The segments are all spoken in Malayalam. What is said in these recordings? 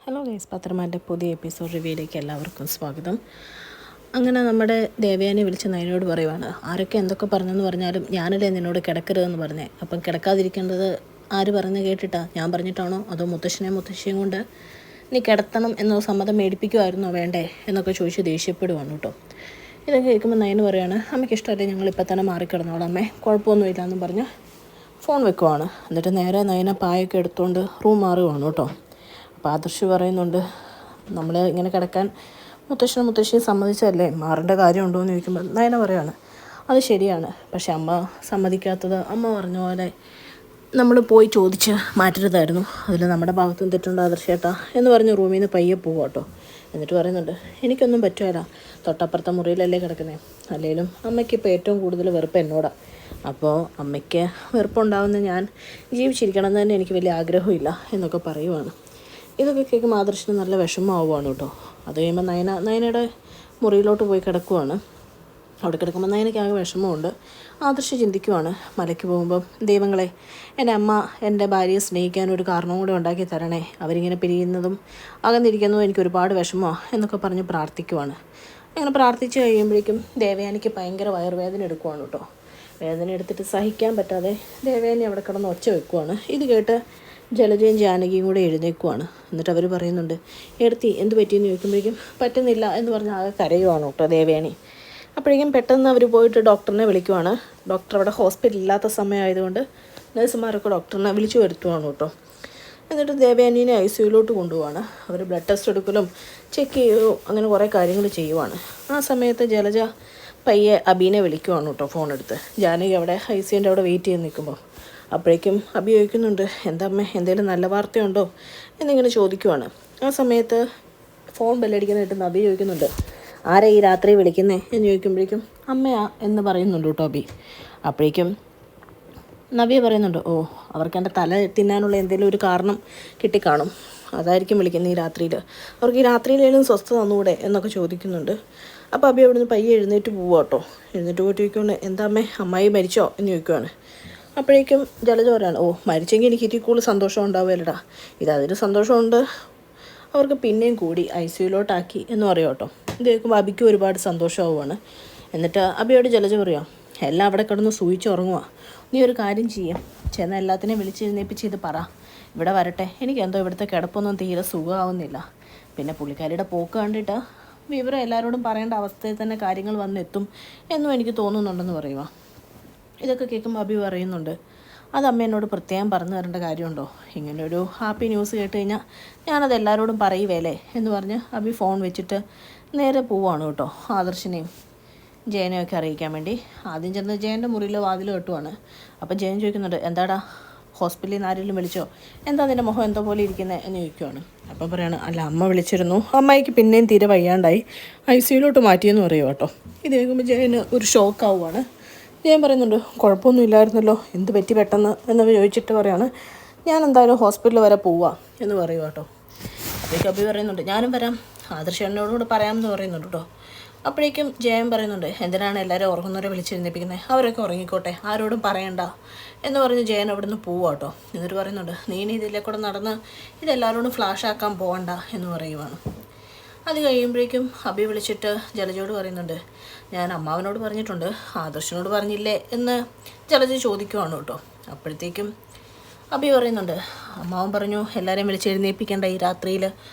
ഹലോ ഗൈസ്, പത്രമാൻ്റെ പുതിയ എപ്പിസോഡ് റിവ്യൂയിലേക്ക് എല്ലാവർക്കും സ്വാഗതം. അങ്ങനെ നമ്മുടെ ദേവയാനി വിളിച്ച് നയനോട് പറയുവാണ്, ആരൊക്കെ എന്തൊക്കെ പറഞ്ഞെന്ന് പറഞ്ഞാലും ഞാനല്ലേ നിന്നോട് കിടക്കരുതെന്ന് പറഞ്ഞേ. അപ്പം കിടക്കാതിരിക്കേണ്ടത് ആര് പറഞ്ഞ് കേട്ടിട്ടാ? ഞാൻ പറഞ്ഞിട്ടാണോ അതോ മുത്തശ്ശിയും കൊണ്ട് നീ കിടത്തണം എന്ന സമ്മതം മേടിപ്പിക്കുമായിരുന്നോ വേണ്ടേ എന്നൊക്കെ ചോദിച്ച് ദേഷ്യപ്പെടുവാണ് കേട്ടോ. ഇതൊക്കെ കേൾക്കുമ്പോൾ നയന് പറയുകയാണ്, അമ്മയ്ക്ക് ഇഷ്ടമല്ലേ ഞങ്ങളിപ്പോൾ തന്നെ മാറിക്കിടന്നോളാം അമ്മേ, കുഴപ്പമൊന്നുമില്ല എന്നും പറഞ്ഞ് ഫോൺ വെക്കുവാണ്. എന്നിട്ട് നേരെ നയന പായൊക്കെ എടുത്തുകൊണ്ട് റൂം മാറുവാണ് കേട്ടോ. അപ്പോൾ ആദർശ് പറയുന്നുണ്ട്, നമ്മൾ ഇങ്ങനെ കിടക്കാൻ മുത്തശ്ശിയെ സമ്മതിച്ചല്ലേ, മാറേണ്ട കാര്യമുണ്ടോ എന്ന് ചോദിക്കുമ്പോൾ നയന പറയുകയാണ്, അത് ശരിയാണ്, പക്ഷെ അമ്മ സമ്മതിക്കാത്തത് അമ്മ പറഞ്ഞ പോലെ നമ്മൾ പോയി ചോദിച്ച് മാറ്റരുതായിരുന്നു. അതിൽ നമ്മുടെ ഭാഗത്തും തെറ്റുണ്ട് ആദർശേട്ടാ എന്ന് പറഞ്ഞ് റൂമിൽ നിന്ന് പയ്യെ പോവുക കേട്ടോ. എന്നിട്ട് പറയുന്നുണ്ട്, എനിക്കൊന്നും പറ്റുകയില്ല, തൊട്ടപ്പുറത്തെ മുറിയിലല്ലേ കിടക്കുന്നത്, അല്ലെങ്കിലും അമ്മയ്ക്ക് ഇപ്പോൾ ഏറ്റവും കൂടുതൽ വെറുപ്പ് എന്നോടാണ്. അപ്പോൾ അമ്മയ്ക്ക് വെറുപ്പുണ്ടാവുന്ന ഞാൻ ജീവിച്ചിരിക്കണം എന്ന് തന്നെ എനിക്ക് വലിയ ആഗ്രഹമില്ല എന്നൊക്കെ പറയുവാണ്. ഇതൊക്കെ കേൾക്കുമ്പോൾ ആദർശിന് നല്ല വിഷമമാവുകയാണ് കേട്ടോ. അത് കഴിയുമ്പോൾ നയനയുടെ മുറിയിലോട്ട് പോയി കിടക്കുവാണ്. അവിടെ കിടക്കുമ്പോൾ നയനയ്ക്കാകെ വിഷമമുണ്ട്. ആദർശ് ചിന്തിക്കുവാണ്, മലയ്ക്ക് പോകുമ്പം ദൈവങ്ങളെ, എൻ്റെ അമ്മ എൻ്റെ ഭാര്യയെ സ്നേഹിക്കാൻ ഒരു കാരണവും കൂടെ ഉണ്ടാക്കി തരണേ, അവരിങ്ങനെ പിരിയുന്നതും അകന്നിരിക്കുന്നതും എനിക്ക് ഒരുപാട് വിഷമമാണ് എന്നൊക്കെ പറഞ്ഞ് പ്രാർത്ഥിക്കുവാണ്. അങ്ങനെ പ്രാർത്ഥിച്ച് കഴിയുമ്പോഴേക്കും ദേവയാനിക്ക് ഭയങ്കര വയറുവേദന എടുക്കുവാണ് കേട്ടോ. വേദന എടുത്തിട്ട് സഹിക്കാൻ പറ്റാതെ ദേവയാനി അവിടെ കിടന്ന് ഒച്ച വെക്കുവാണ്. ഇത് കേട്ട് ജലജയും ജാനകിയും കൂടെ എഴുന്നേക്കുവാണ്. എന്നിട്ട് അവർ പറയുന്നുണ്ട്, എടുത്തി എന്ത് പറ്റിയെന്ന് ചോദിക്കുമ്പോഴേക്കും പറ്റുന്നില്ല എന്ന് പറഞ്ഞ് ആകെ കരയുവാണ് കേട്ടോ ദേവയാനി. അപ്പോഴേക്കും പെട്ടെന്ന് അവർ പോയിട്ട് ഡോക്ടറിനെ വിളിക്കുവാണ്. ഡോക്ടർ അവിടെ ഹോസ്പിറ്റൽ ഇല്ലാത്ത സമയമായതുകൊണ്ട് നഴ്സുമാരൊക്കെ ഡോക്ടറിനെ വിളിച്ചു വരുത്തുവാണ് കേട്ടോ. എന്നിട്ട് ദേവയാനീനെ ICUയിലോട്ട് കൊണ്ടുപോവാണ്. അവർ ബ്ലഡ് ടെസ്റ്റ് എടുക്കലും ചെക്ക് ചെയ്യുകയോ അങ്ങനെ കുറേ കാര്യങ്ങൾ ചെയ്യുവാണ്. ആ സമയത്ത് ജലജ പയ്യെ അബീനെ വിളിക്കുവാണ് കേട്ടോ ഫോണെടുത്ത്. ജാനകി അവിടെ ICUവിൻ്റെ അവിടെ വെയിറ്റ് ചെയ്ത് നിൽക്കുമ്പോൾ അപ്പോഴേക്കും അബി ചോദിക്കുന്നുണ്ട്, എന്താ അമ്മേ, എന്തെങ്കിലും നല്ല വാർത്തയുണ്ടോ എന്നിങ്ങനെ ചോദിക്കുവാണ്. ആ സമയത്ത് ഫോൺ ബെല്ലടിക്കുന്നതായിട്ട് നബി ചോദിക്കുന്നുണ്ട്, ആരാ ഈ രാത്രി വിളിക്കുന്നേ എന്ന് ചോദിക്കുമ്പോഴേക്കും അമ്മയാ എന്ന് പറയുന്നുണ്ട് കേട്ടോ അബി. അപ്പോഴേക്കും നബി പറയുന്നുണ്ട്, ഓ അവർക്ക് എൻ്റെ തല തിന്നാനുള്ള എന്തെങ്കിലും ഒരു കാരണം കിട്ടിക്കാണും, അതായിരിക്കും വിളിക്കുന്നത് ഈ രാത്രിയിൽ, അവർക്ക് ഈ രാത്രിയിലേലും സ്വസ്ഥത തന്നുകൂടെ എന്നൊക്കെ ചോദിക്കുന്നുണ്ട്. അപ്പോൾ അബി അവിടെ നിന്ന് പയ്യെ എഴുന്നേറ്റ് പോവുക കേട്ടോ. എഴുന്നേറ്റ് പോയിട്ട് ചോദിക്കുകൊണ്ട്, എന്താ അമ്മേ, അമ്മായി മരിച്ചോ എന്ന് ചോദിക്കുവാണ്. അപ്പോഴേക്കും ജലജ പറയാണ്, ഓ മരിച്ചെങ്കിൽ എനിക്ക് ഇതിൽ കൂടുതൽ സന്തോഷം ഉണ്ടാവുമല്ലടാ, ഇതതിന് സന്തോഷമുണ്ട്, അവർക്ക് പിന്നെയും കൂടി ICUയിലോട്ടാക്കി എന്ന് പറയാം കേട്ടോ. ഇത് കേൾക്കുമ്പോൾ അബിക്ക് ഒരുപാട് സന്തോഷമാവുകയാണ്. എന്നിട്ട് അബിയോട് ജലജ പറയാം, എല്ലാം അവിടെ കിടന്ന് സൂഹിച്ചുറങ്ങുക, നീ ഒരു കാര്യം ചെയ്യാം, ചെന്ന് എല്ലാത്തിനെയും വിളിച്ചെഴുന്നേപ്പിച്ച് ഇത് പറ, ഇവിടെ വരട്ടെ, എനിക്കെന്തോ ഇവിടുത്തെ കിടപ്പൊന്നും തീരെ സുഖമാവുന്നില്ല, പിന്നെ പുള്ളിക്കാരിയുടെ പോക്ക് കണ്ടിട്ട് വിവരം എല്ലാവരോടും പറയേണ്ട അവസ്ഥയിൽ തന്നെ കാര്യങ്ങൾ വന്നെത്തും എന്നും എനിക്ക് തോന്നുന്നുണ്ടെന്ന് പറയുക. ഇതൊക്കെ കേൾക്കുമ്പോൾ അബി പറയുന്നുണ്ട്, അത് അമ്മ എന്നോട് പ്രത്യേകം പറഞ്ഞു തരേണ്ട കാര്യമുണ്ടോ, ഇങ്ങനൊരു ഹാപ്പി ന്യൂസ് കേട്ട് കഴിഞ്ഞാൽ ഞാനത് എല്ലാവരോടും പറയുവേലേ എന്ന് പറഞ്ഞ് അബി ഫോൺ വെച്ചിട്ട് നേരെ പോവുകയാണ് കേട്ടോ, ആദർശിനെയും ജയനെയൊക്കെ അറിയിക്കാൻ വേണ്ടി. ആദ്യം ചെന്ന് ജയൻ്റെ മുറിയിൽ വാതിൽ കെട്ടുവാണ്. അപ്പോൾ ജയൻ ചോദിക്കുന്നുണ്ട്, എന്താടാ ഹോസ്പിറ്റലിൽ നിന്ന് ആരെങ്കിലും വിളിച്ചോ, എന്താ നിൻ്റെ മുഖം എന്തോ പോലെ ഇരിക്കുന്നത് എന്ന് ചോദിക്കുവാണ്. അപ്പോൾ പറയാണ്, അല്ല അമ്മ വിളിച്ചിരുന്നു, അമ്മയ്ക്ക് പിന്നെയും തീരെ വയ്യാണ്ടായി, ICUയിലോട്ട് മാറ്റിയെന്ന് പറയുക കേട്ടോ. ഇത് കേൾക്കുമ്പോൾ ജയന് ഒരു ഷോക്കാവുകയാണ്. ഞാൻ പറയുന്നുണ്ട്, കുഴപ്പമൊന്നും ഇല്ലായിരുന്നല്ലോ, എന്ത് പറ്റി പെട്ടെന്ന് എന്ന് ചോദിച്ചിട്ട് പറയാണ്, ഞാൻ എന്തായാലും ഹോസ്പിറ്റലിൽ വരെ പോവാം എന്ന് പറയുക കേട്ടോ. അപ്പോഴേക്കും അബി പറയുന്നുണ്ട്, ഞാനും വരാം, ആദർശ് എന്നോടുകൂടെ പറയാമെന്ന് പറയുന്നുണ്ട് കേട്ടോ. അപ്പോഴേക്കും ജയൻ പറയുന്നുണ്ട്, എന്തിനാണ് എല്ലാവരും ഉറങ്ങുന്നവരെ വിളിച്ചെഴുന്നേപ്പിക്കുന്നത്, അവരൊക്കെ ഉറങ്ങിക്കോട്ടെ, ആരോടും പറയണ്ട എന്ന് പറഞ്ഞ് ജയൻ അവിടെ നിന്ന് പോവുക കേട്ടോ. എന്നിട്ട് പറയുന്നുണ്ട്, നീ ഇതിലെ കൂടെ നടന്ന് ഇതെല്ലാവരോടും ഫ്ലാഷാക്കാൻ പോകണ്ട എന്ന് പറയുവാണ്. അത് കഴിയുമ്പോഴേക്കും അബി വിളിച്ചിട്ട് ജലജയോട് പറയുന്നുണ്ട്, ഞാൻ അമ്മാവനോട് പറഞ്ഞിട്ടുണ്ട്, ആദർശനോട് പറഞ്ഞില്ലേ എന്ന് ജലജ ചോദിക്കുവാണ് കേട്ടോ. അപ്പോഴത്തേക്കും അബി പറയുന്നുണ്ട്, അമ്മാവൻ പറഞ്ഞു എല്ലാവരെയും വിളിച്ചെഴുന്നേൽപ്പിക്കേണ്ട ഈ രാത്രിയിൽ,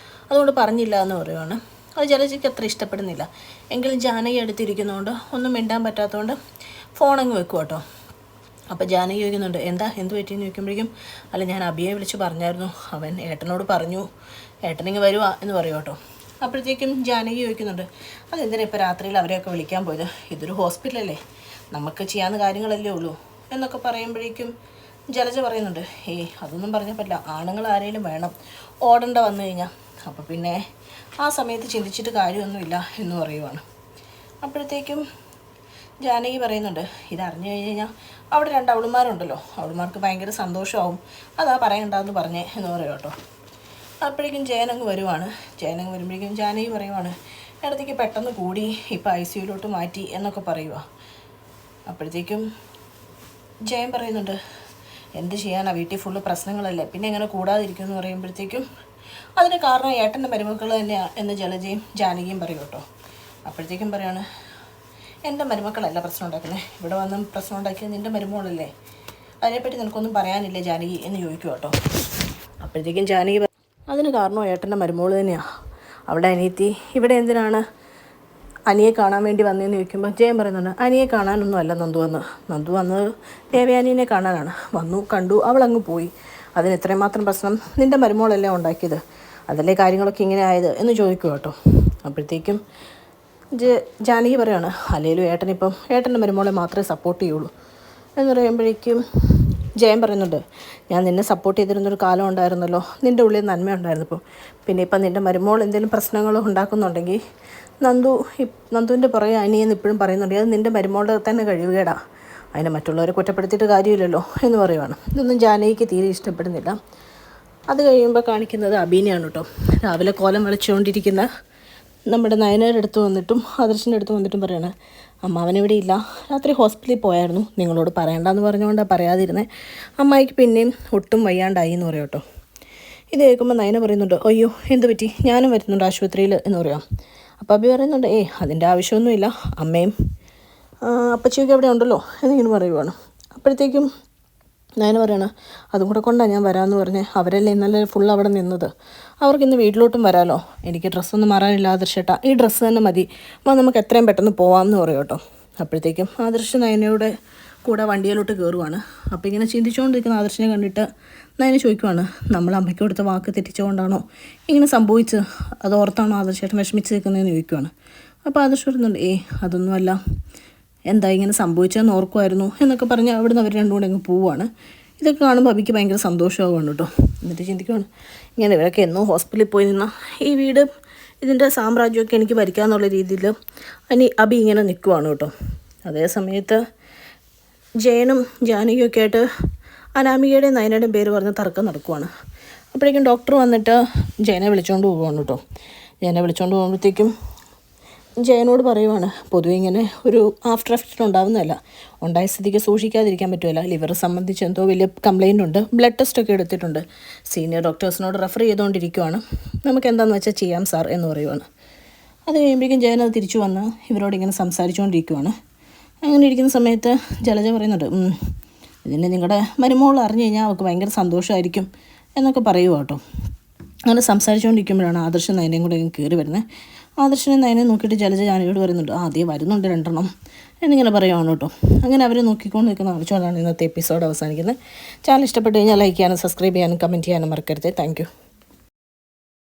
അതുകൊണ്ട് പറഞ്ഞില്ല എന്ന് പറയുവാണ്. അത് ജലജയ്ക്ക് അത്ര ഇഷ്ടപ്പെടുന്നില്ല. എങ്കിലും ജാനകി അടുത്തിരിക്കുന്നതുകൊണ്ട് ഒന്നും മിണ്ടാൻ പറ്റാത്തതുകൊണ്ട് ഫോണങ്ങ് വെക്കും കേട്ടോ. അപ്പോൾ ജാനകി ചോദിക്കുന്നുണ്ട്, എന്ത് പറ്റിയെന്ന് ചോദിക്കുമ്പോഴേക്കും, അല്ല ഞാൻ അബിയെ വിളിച്ച് പറഞ്ഞായിരുന്നു, അവൻ ഏട്ടനോട് പറഞ്ഞു, ഏട്ടനിങ്ങ് വരുവാ എന്ന് പറയും കേട്ടോ. അപ്പോഴത്തേക്കും ജാനകി ചോദിക്കുന്നുണ്ട്, അതെന്തിനാ ഇപ്പോൾ രാത്രിയിൽ അവരെയൊക്കെ വിളിക്കാൻ പോയത്, ഇതൊരു ഹോസ്പിറ്റലല്ലേ, നമുക്ക് ചെയ്യാവുന്ന കാര്യങ്ങളല്ലേ ഉള്ളൂ എന്നൊക്കെ പറയുമ്പോഴേക്കും ജലജ പറയുന്നുണ്ട്, അതൊന്നും പറഞ്ഞാൽ പറ്റില്ല, ആണുങ്ങൾ ആരെങ്കിലും വേണം, ഓടേണ്ട വന്നു കഴിഞ്ഞാൽ, അപ്പോൾ പിന്നെ ആ സമയത്ത് ചിന്തിച്ചിട്ട് കാര്യമൊന്നുമില്ല എന്ന് പറയുവാണ്. അപ്പോഴത്തേക്കും ജാനകി പറയുന്നുണ്ട്, ഇതറിഞ്ഞു കഴിഞ്ഞാൽ അവിടെ 2 അവളുമാരുണ്ടല്ലോ, അവളുമാർക്ക് ഭയങ്കര സന്തോഷമാവും, അതാ പറയണ്ടെന്ന് പറഞ്ഞേ എന്ന് പറയും കേട്ടോ. അപ്പോഴേക്കും ജയനങ്ങ് വരുമ്പോഴേക്കും ജാനകി പറയുവാണ്, ഇടത്തേക്ക് പെട്ടെന്ന് കൂടി, ഇപ്പോൾ ICUയിലോട്ട് മാറ്റി എന്നൊക്കെ പറയുക. അപ്പോഴത്തേക്കും ജയൻ പറയുന്നുണ്ട്, എന്ത് ചെയ്യാനാണ്, വീട്ടിൽ ഫുള്ള് പ്രശ്നങ്ങളല്ലേ, പിന്നെ എങ്ങനെ കൂടാതിരിക്കുമെന്ന് പറയുമ്പോഴത്തേക്കും അതിന് കാരണം ഏട്ടൻ്റെ മരുമക്കൾ തന്നെയാണ് എന്ന് ജലജയും ജാനകിയും പറയും കേട്ടോ. അപ്പോഴത്തേക്കും പറയാണ്, എൻ്റെ മരുമക്കളല്ല പ്രശ്നം ഉണ്ടാക്കുന്നത്, ഇവിടെ വന്നും പ്രശ്നം ഉണ്ടാക്കിയത് നിൻ്റെ മരുമകളല്ലേ, അതിനെപ്പറ്റി നിനക്കൊന്നും പറയാനില്ലേ ജാനകി എന്ന് ചോദിക്കും കേട്ടോ. അപ്പോഴത്തേക്കും ജാനകി അതിന് കാരണം ഏട്ടൻ്റെ മരുമകൾ തന്നെയാണ്, അവിടെ അനിയത്തി ഇവിടെ എന്തിനാണ് അനിയെ കാണാൻ വേണ്ടി വന്നതെന്ന് ചോദിക്കുമ്പോൾ ജയൻ പറയുന്നുണ്ട്, അനിയെ കാണാനൊന്നും അല്ല നന്ദു വന്നത് ദേവയാനീനെ കാണാനാണ്. വന്നു കണ്ടു, അവളങ്ങ് പോയി. അതിന് ഇത്രയും മാത്രം പ്രശ്നം നിൻ്റെ മരുമകളല്ലേ ഉണ്ടാക്കിയത്, അതല്ലേ കാര്യങ്ങളൊക്കെ ഇങ്ങനെ ആയത് എന്ന് ചോദിക്കും കേട്ടോ. അപ്പോഴത്തേക്കും ജാനകി പറയാണ്, അല്ലെങ്കിലും ഏട്ടൻ്റെ മരുമകളെ മാത്രമേ സപ്പോർട്ട് ചെയ്യുള്ളൂ എന്ന് പറയുമ്പോഴേക്കും ജയൻ പറയുന്നുണ്ട്, ഞാൻ നിന്നെ സപ്പോർട്ട് ചെയ്തിരുന്നൊരു കാലം ഉണ്ടായിരുന്നല്ലോ, നിൻ്റെ ഉള്ളിൽ നന്മ ഉണ്ടായിരുന്നപ്പോൾ, പിന്നെ ഇപ്പം നിൻ്റെ മരുമകൾ എന്തെങ്കിലും പ്രശ്നങ്ങളോ ഉണ്ടാക്കുന്നുണ്ടെങ്കിൽ നന്ദുവിൻ്റെ പുറകെ അനിയെന്ന് ഇപ്പോഴും പറയുന്നുണ്ടെങ്കിൽ അത് നിൻ്റെ മരുമകളുടെ തന്നെ കഴിവുകേടാ, അതിനെ മറ്റുള്ളവരെ കുറ്റപ്പെടുത്തിയിട്ട് കാര്യമില്ലല്ലോ എന്ന് പറയുവാണ്. ഇതൊന്നും ജാനകിക്ക് തീരെ ഇഷ്ടപ്പെടുന്നില്ല. അത് കഴിയുമ്പോൾ കാണിക്കുന്നത് അബീനെയാണ് കേട്ടോ. രാവിലെ കോലം വിളിച്ചുകൊണ്ടിരിക്കുന്ന നമ്മുടെ നയനയുടെ അടുത്ത് വന്നിട്ടും ആദർശിൻ്റെ അടുത്ത് വന്നിട്ടും പറയണേ, അമ്മാവനിവിടെ ഇല്ല, രാത്രി ഹോസ്പിറ്റലിൽ പോയായിരുന്നു, നിങ്ങളോട് പറയണ്ടെന്ന് പറഞ്ഞുകൊണ്ടാണ് പറയാതിരുന്നത്, അമ്മായിക്ക് പിന്നെയും ഒട്ടും വയ്യാണ്ടായി എന്ന് പറയും കേട്ടോ. ഇത് കേൾക്കുമ്പോൾ നയന പറയുന്നുണ്ട്, അയ്യോ എന്ത് പറ്റി, ഞാനും വരുന്നുണ്ട് ആശുപത്രിയിൽ എന്ന് പറയാം. അപ്പോൾ അബി പറയുന്നുണ്ട്, അതിൻ്റെ ആവശ്യമൊന്നുമില്ല, അമ്മയും അപ്പച്ചിയൊക്കെ അവിടെ ഉണ്ടല്ലോ എന്നിങ്ങനെ പറയുവാണ്. അപ്പോഴത്തേക്കും നയന പറയണം, അതും കൂടെ കൊണ്ടാണ് ഞാൻ വരാമെന്ന് പറഞ്ഞ്, അവരല്ലേ ഇന്നലെ ഫുൾ അവിടെ നിന്നത്, അവർക്കിന്ന് വീട്ടിലോട്ടും വരാമല്ലോ, എനിക്ക് ഡ്രസ്സൊന്നും മാറാനില്ല ആദർശേട്ടാ, ഈ ഡ്രസ്സ് തന്നെ മതി, നമുക്ക് എത്രയും പെട്ടെന്ന് പോകാമെന്ന് പറയും കേട്ടോ. അപ്പോഴത്തേക്കും ആദർശ് നയനയുടെ കൂടെ വണ്ടിയിലോട്ട് കയറുവാണ്. അപ്പോൾ ഇങ്ങനെ ചിന്തിച്ചുകൊണ്ടിരിക്കുന്ന ആദർശിനെ കണ്ടിട്ട് നയന ചോദിക്കുവാണ്, നമ്മൾ അമ്മയ്ക്ക് കൊടുത്ത വാക്ക് തെറ്റിച്ചുകൊണ്ടാണോ ഇങ്ങനെ സംഭവിച്ച്, അത് ഓർത്താണോ ആദർശേട്ടൻ വിഷമിച്ച് നിൽക്കുന്നതെന്ന് ചോദിക്കുവാണ്. അപ്പോൾ ആദർശ് പറയുന്നുണ്ട്, അതൊന്നുമല്ല, എന്താ ഇങ്ങനെ സംഭവിച്ചതെന്ന് ഓർക്കുമായിരുന്നു എന്നൊക്കെ പറഞ്ഞ് അവിടുന്ന് അവർ രണ്ടും കൂടെ അങ്ങ് പോവുകയാണ്. ഇതൊക്കെ കാണുമ്പോൾ അബിക്ക് ഭയങ്കര സന്തോഷമാവുകയാണ് കേട്ടോ. എന്നിട്ട് ചിന്തിക്കുവാണ്, ഇങ്ങനെ ഇവരൊക്കെ എന്നോ ഹോസ്പിറ്റലിൽ പോയി നിന്ന ഈ വീട് ഇതിൻ്റെ സാമ്രാജ്യമൊക്കെ എനിക്ക് ഭരിക്കാമെന്നുള്ള രീതിയിൽ അബി ഇങ്ങനെ നിൽക്കുവാണ് കേട്ടോ. അതേ സമയത്ത് ജയനും ജാനകിയൊക്കെ ആയിട്ട് അനാമികയുടെയും നയനയുടെയും പേര് പറഞ്ഞ് തർക്കം നടക്കുവാണ്. അപ്പോഴേക്കും ഡോക്ടർ വന്നിട്ട് ജയനെ വിളിച്ചുകൊണ്ട് പോവുകയാണ് കേട്ടോ. ജയനെ വിളിച്ചുകൊണ്ട് പോകുമ്പോഴത്തേക്കും ജയനോട് പറയുവാണ്, പൊതുവെ ഇങ്ങനെ ഒരു ആഫ്റ്റർ എഫക്റ്റ് ഉണ്ടാവുന്നതല്ല, ഉണ്ടായ സ്ഥിതിക്ക് സൂക്ഷിക്കാതിരിക്കാൻ പറ്റുമല്ല, ലിവർ സംബന്ധിച്ച് എന്തോ വലിയ കംപ്ലയിൻ്റ് ഉണ്ട്, ബ്ലഡ് ടെസ്റ്റൊക്കെ എടുത്തിട്ടുണ്ട്, സീനിയർ ഡോക്ടേഴ്സിനോട് റെഫർ ചെയ്തുകൊണ്ടിരിക്കുവാണ്, നമുക്ക് എന്താണെന്ന് വെച്ചാൽ ചെയ്യാം സാർ എന്ന് പറയുവാണ്. അത് കഴിയുമ്പോഴേക്കും ജയൻ അത് തിരിച്ചു വന്ന് ഇവരോട് ഇങ്ങനെ സംസാരിച്ചുകൊണ്ടിരിക്കുവാണ്. അങ്ങനെ ഇരിക്കുന്ന സമയത്ത് ജലജ പറയുന്നുണ്ട്, ഇതിനെ നിങ്ങളുടെ മരുമോൾ അറിഞ്ഞു കഴിഞ്ഞാൽ അവൾക്ക് ഭയങ്കര സന്തോഷമായിരിക്കും എന്നൊക്കെ പറയുക കേട്ടോ. അങ്ങനെ സംസാരിച്ചുകൊണ്ടിരിക്കുമ്പോഴാണ് ആദർശ് നയനയും കൂടെ കയറി വരുന്നത്. ആദർശനെ നയനെ നോക്കിയിട്ട് ജലജ ജാനകിയോട് പറയുന്നുണ്ട്, ആദ്യം വരുന്നുണ്ട് 2 എന്നിങ്ങനെ പറയുവാണ് കേട്ടോ. അങ്ങനെ അവരെ നോക്കിക്കൊണ്ട് നിൽക്കുന്ന ആവശ്യമാണ് ഇന്നത്തെ എപ്പിസോഡ് അവസാനിക്കുന്നത്. ചാനൽ ഇഷ്ടപ്പെട്ട് കഴിഞ്ഞാൽ ലൈക്ക് ചെയ്യാനും സബ്സ്ക്രൈബ് ചെയ്യാനും കമൻറ്റ് ചെയ്യാനും മറക്കരുത്. താങ്ക്